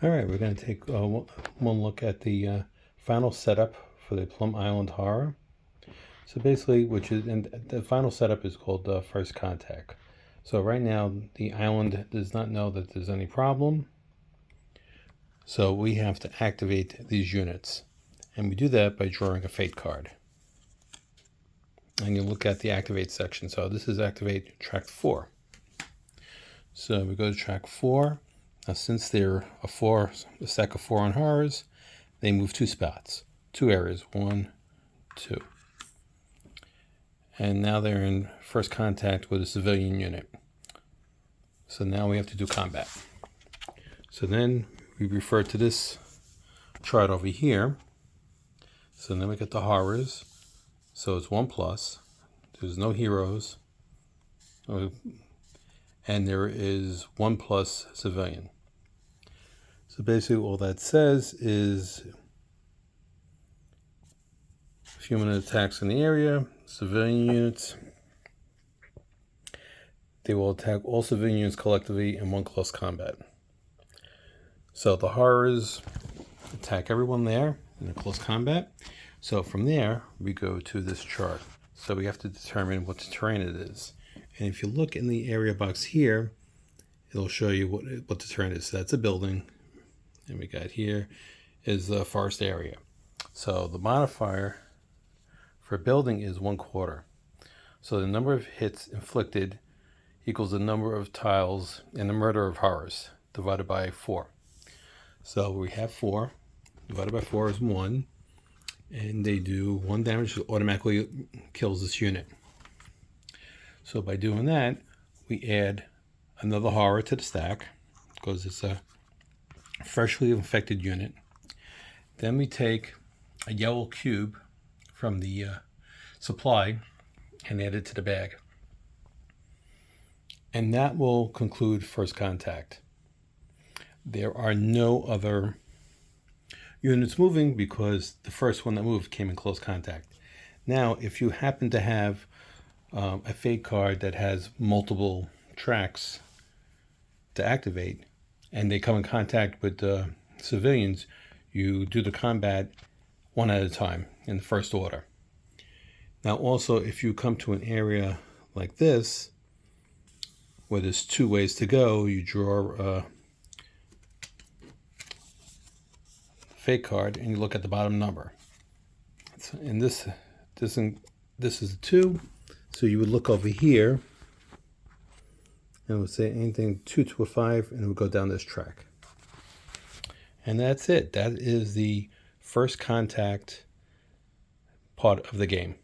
All right, we're going to take one look at the final setup for the Plum Island Horror. So basically, and the final setup is called First Contact. So right now, the island does not know that there's any problem. So we have to activate these units. And we do that by drawing a fate card. And you look at the activate section. So this is activate track 4. So we go to track 4. Now, since they're a stack of 4 on horrors, they move 2 spots, 2 areas, 1, 2. And now they're in first contact with a civilian unit. So now we have to do combat. So then we refer to this chart over here. So then we get the horrors. So it's 1+. There's no heroes. And there is 1+ civilian. So basically all that says is human attacks in the area, civilian units, they will attack all civilian units collectively in 1 close combat. So the horrors attack everyone there in a close combat. So from there, we go to this chart. So we have to determine what terrain it is. And if you look in the area box here, it'll show you what the terrain is. So that's a building. And we got here is the forest area. So the modifier for building is 1/4. So the number of hits inflicted equals the number of tiles in the murder of horrors divided by 4. So we have 4 divided by 4 is 1, and they do 1 damage, so automatically kills this unit. So by doing that, we add another horror to the stack because it's a freshly infected unit. Then we take a yellow cube from the supply and add it to the bag. And that will conclude first contact. There are no other units moving because the first one that moved came in close contact. Now, if you happen to have a fate card that has multiple tracks to activate, and they come in contact with civilians, you do the combat one at a time in the first order. Now also, if you come to an area like this, where there's 2 ways to go, you draw a fate card and you look at the bottom number. And this is a 2, so you would look over here and it would say anything 2 to a 5, and it would go down this track. And that's it. That is the first contact part of the game.